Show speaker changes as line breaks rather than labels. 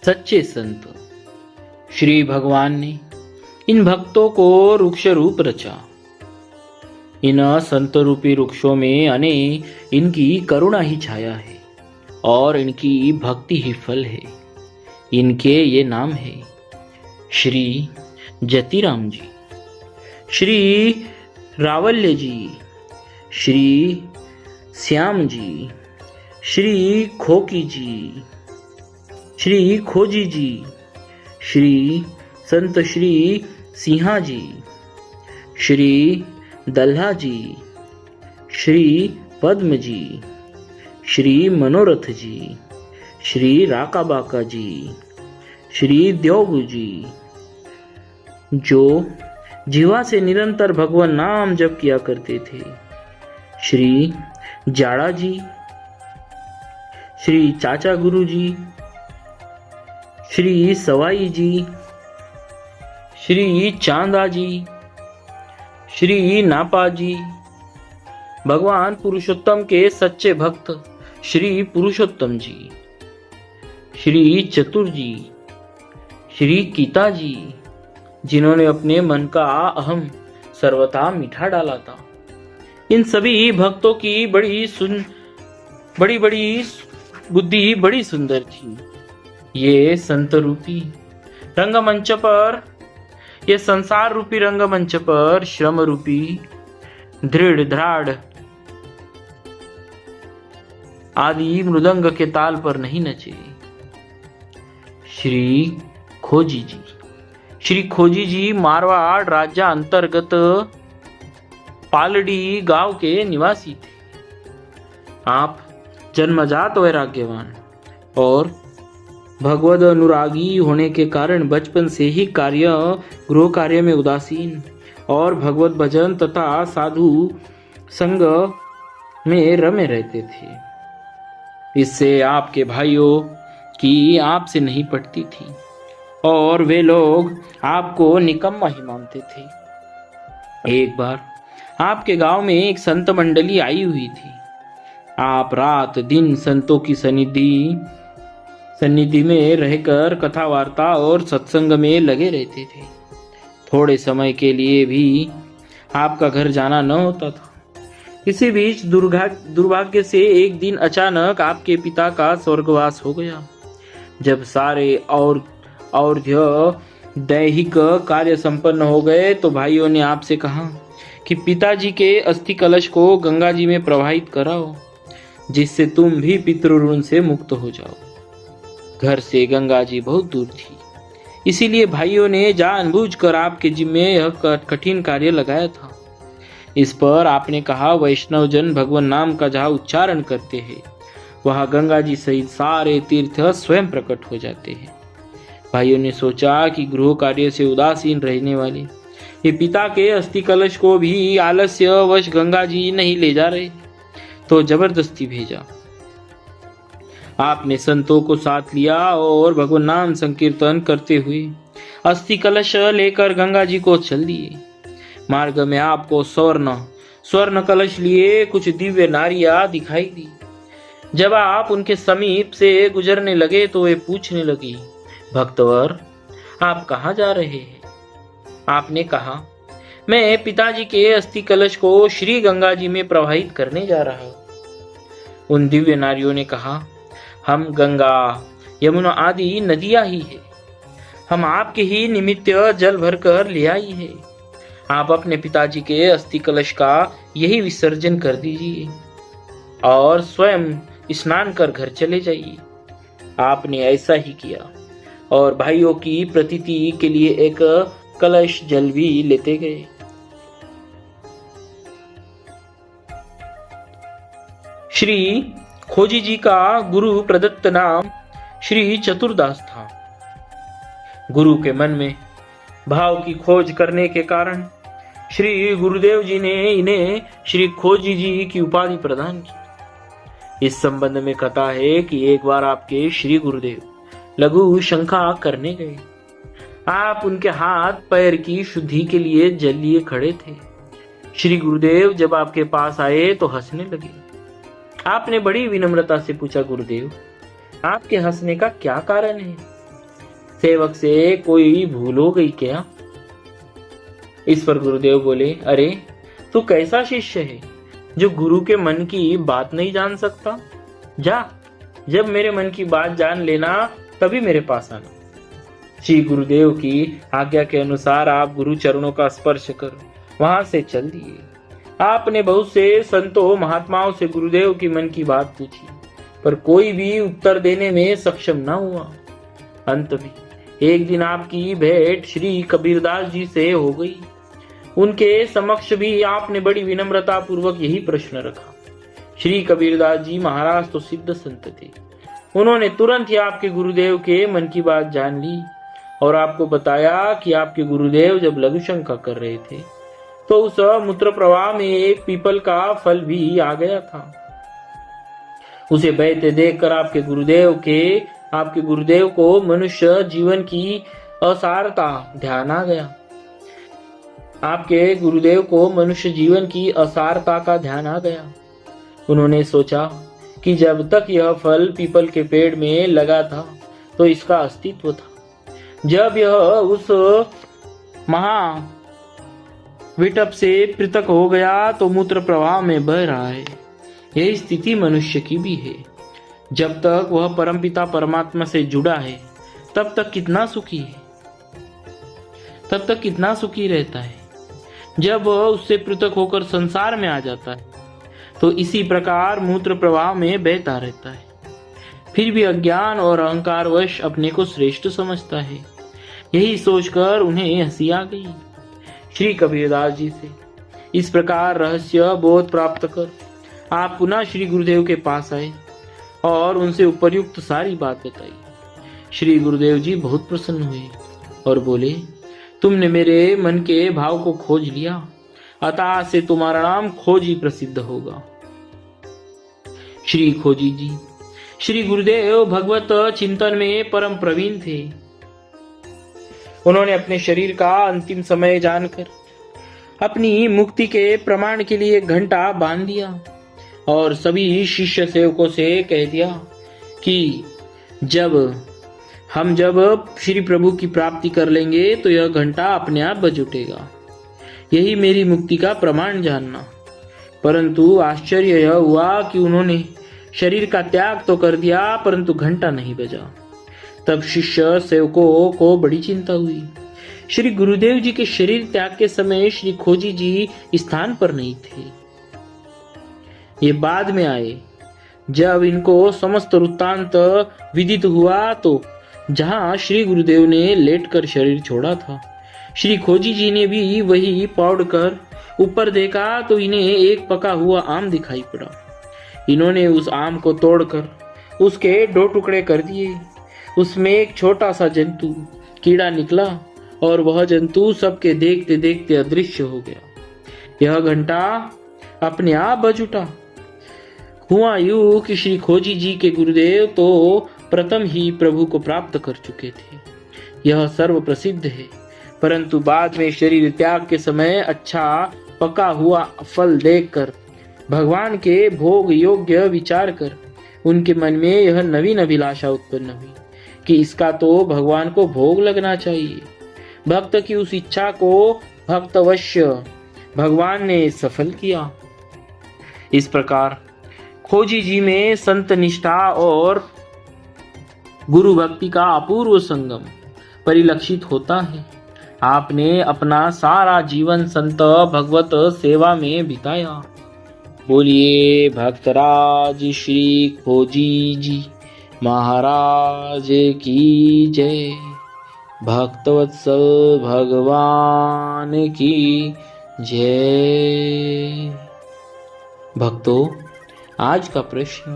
सच्चे संत श्री भगवान ने इन भक्तों को वृक्ष रूप रचा। इन संत रूपी वृक्षों में अनेक इनकी करुणा ही छाया है और इनकी भक्ति ही फल है। इनके ये नाम है श्री जतिराम जी, श्री रावल्य जी, श्री श्याम जी, श्री खोकी जी, श्री खोजी जी, श्री संत श्री सिंहा जी, श्री दल्हा जी, श्री पद्म जी, श्री मनोरथ जी, श्री राकाबाका जी, श्री द्योगु जी, जो जीवा से निरंतर भगवान नाम जप किया करते थे, श्री जाड़ा जी, श्री चाचा गुरु जी, श्री सवाई जी, श्री चांदा जी, श्री नापा जी, भगवान पुरुषोत्तम के सच्चे भक्त श्री पुरुषोत्तम जी, श्री चतुर जी, श्री गीता जी, जिन्होंने अपने मन का अहम सर्वथा मिठा डाला था। इन सभी भक्तों की बड़ी बुद्धि बड़ी सुंदर थी। ये संत रूपी रंगमंच पर, ये संसार रूपी रंगमंच पर श्रम रूपी दृढ़ द्राड़ आदि मृदंग के ताल पर नहीं नचे। श्री खोजी जी, श्री खोजी जी मारवाड़ राज्य अंतर्गत पालड़ी गांव के निवासी थे। आप जन्मजात वैराग्यवान और भगवद अनुरागी होने के कारण बचपन से ही गृह कार्य में उदासीन और भगवत भजन तथा साधु संग में रमे रहते थे। इससे आपके भाइयों की आपसे नहीं पटती थी और वे लोग आपको निकम्मा ही मानते थे। एक बार आपके गांव में एक संत मंडली आई हुई थी। आप रात दिन संतों की सन्निधि में रहकर कथा वार्ता और सत्संग में लगे रहते थे। थोड़े समय के लिए भी आपका घर जाना न होता था। इसी बीच दुर्भाग्य से एक दिन अचानक आपके पिता का स्वर्गवास हो गया। जब सारे और दैहिक कार्य संपन्न हो गए तो भाइयों ने आपसे कहा कि पिताजी के अस्थि कलश को गंगा जी में प्रवाहित कराओ, जिससे तुम भी पितृऋण से मुक्त हो जाओ। घर से गंगा जी बहुत दूर थी, इसीलिए भाइयों ने जानबूझकर आपके जिम्मे यह कठिन कार्य लगाया था। इस पर आपने कहा, वैष्णव जन भगवान नाम का जहाँ उच्चारण करते हैं वहाँ गंगा जी सहित सारे तीर्थ स्वयं प्रकट हो जाते हैं। भाइयों ने सोचा कि गृह कार्य से उदासीन रहने वाले ये पिता के अस्थि कलश को भी आलस्यवश गंगा जी नहीं ले जा रहे, तो जबरदस्ती भेजा। आपने संतों को साथ लिया और भगवान नाम संकीर्तन करते हुए अस्थि कलश लेकर गंगा जी को चल दिए। मार्ग में आपको स्वर्ण कलश लिए कुछ दिव्य नारियां दिखाई दी। जब आप उनके समीप से गुजरने लगे तो वे पूछने लगी, भक्तवर आप कहाँ जा रहे हैं? आपने कहा, मैं पिताजी के अस्थि कलश को श्री गंगा जी में प्रवाहित करने जा रहा हूँ। उन दिव्य नारियों ने कहा, हम गंगा यमुना आदि नदियां ही है, हम आपके ही निमित्त जल भरकर ले आई है। आप अपने पिताजी के अस्थि कलश का यही विसर्जन कर दीजिए और स्वयं स्नान कर घर चले जाइए। आपने ऐसा ही किया और भाइयों की प्रतीति के लिए एक कलश जल भी लेते गए। श्री खोजी जी का गुरु प्रदत्त नाम श्री चतुरदास था। गुरु के मन में भाव की खोज करने के कारण श्री गुरुदेव जी ने इन्हें श्री खोजी जी की उपाधि प्रदान की। इस संबंध में कथा है कि एक बार आपके श्री गुरुदेव लघु शंका करने गए। आप उनके हाथ पैर की शुद्धि के लिए जल लिए खड़े थे। श्री गुरुदेव जब आपके पास आए तो हंसने लगे। आपने बड़ी विनम्रता से पूछा, गुरुदेव आपके हंसने का क्या कारण है? सेवक से कोई भूल हो गई क्या? इस पर गुरुदेव बोले, अरे तू कैसा शिष्य है जो गुरु के मन की बात नहीं जान सकता? जा, जब मेरे मन की बात जान लेना तभी मेरे पास आना। श्री गुरुदेव की आज्ञा के अनुसार आप गुरु चरणों का स्पर्श कर वहां से चल दिए। आपने बहुत से संतों महात्माओं से गुरुदेव की मन की बात पूछी, पर कोई भी उत्तर देने में सक्षम न हुआ। अंत में एक दिन आपकी भेंट श्री कबीरदास जी से हो गई। उनके समक्ष भी आपने बड़ी विनम्रता पूर्वक यही प्रश्न रखा। श्री कबीरदास जी महाराज तो सिद्ध संत थे। उन्होंने तुरंत ही आपके गुरुदेव के मन की बात जान ली और आपको बताया कि आपके गुरुदेव जब लघु शंका कर रहे थे तो उस मूत्र प्रवाह में एक पीपल का फल भी आ गया था। उसे बहते देखकर आपके गुरुदेव को मनुष्य जीवन की असारता ध्यान आ गया। आपके गुरुदेव को मनुष्य जीवन की असारता का ध्यान आ गया। उन्होंने सोचा कि जब तक यह फल पीपल के पेड़ में लगा था तो इसका अस्तित्व था। जब यह उस महाविटप से पृथक हो गया तो मूत्र प्रवाह में बह रहा है। यही स्थिति मनुष्य की भी है। जब तक वह परमपिता परमात्मा से जुड़ा है तब तक कितना सुखी रहता है। जब वह उससे पृथक होकर संसार में आ जाता है तो इसी प्रकार मूत्र प्रवाह में बहता रहता है। फिर भी अज्ञान और अहंकारवश अपने को श्रेष्ठ समझता है। यही सोचकर उन्हें हंसी आ गई। श्री कबीरदास जी से इस प्रकार रहस्य बोध प्राप्त कर आप पुनः श्री गुरुदेव के पास आए और उनसे उपर्युक्त सारी बात बताई। श्री गुरुदेव जी बहुत प्रसन्न हुए और बोले, तुमने मेरे मन के भाव को खोज लिया, अतः से तुम्हारा नाम खोजी प्रसिद्ध होगा। श्री खोजी जी, श्री गुरुदेव भगवत चिंतन में परम प्रवीण थे। उन्होंने अपने शरीर का अंतिम समय जानकर अपनी मुक्ति के प्रमाण के लिए घंटा बांध दिया और सभी शिष्य सेवकों से कह दिया कि जब श्री प्रभु की प्राप्ति कर लेंगे तो यह घंटा अपने आप बज उठेगा। यही मेरी मुक्ति का प्रमाण जानना। परंतु आश्चर्य यह हुआ कि उन्होंने शरीर का त्याग तो कर दिया परंतु घंटा नहीं बजा। तब शिष्य सेवकों को बड़ी चिंता हुई। श्री गुरुदेव जी के शरीर त्याग के समय श्री खोजी जी स्थान पर नहीं थे। ये बाद में आए। जब इनको समस्त वृत्तांत विदित हुआ तो जहां श्री गुरुदेव ने लेटकर शरीर छोड़ा था, श्री खोजी जी ने भी वही पौड़कर ऊपर देखा तो इन्हें एक पका हुआ आम दिखाई पड़ा। इन्होंने उस आम को तोड़कर उसके 2 टुकड़े कर दिए। उसमें एक छोटा सा जंतु कीड़ा निकला और वह जंतु सबके देखते देखते अदृश्य हो गया। यह घंटा अपने आप बज उठा। हुआ यूं कि श्री खोजी जी के गुरुदेव तो प्रथम ही प्रभु को प्राप्त कर चुके थे। यह सर्व प्रसिद्ध है। परंतु बाद में शरीर त्याग के समय अच्छा पका हुआ फल देखकर भगवान के भोग योग्य विचार कर उनके मन में यह नवीन अभिलाषा उत्पन्न हुई कि इसका तो भगवान को भोग लगना चाहिए। भक्त की उस इच्छा को भक्तवश्य भगवान ने सफल किया। इस प्रकार खोजी जी में संत निष्ठा और गुरु भक्ति का अपूर्व संगम परिलक्षित होता है। आपने अपना सारा जीवन संत भगवत सेवा में बिताया। बोलिए भक्तराज श्री खोजी जी महाराज की जय। भक्तवत्सल भगवान की जय। भक्तों, आज का प्रश्न,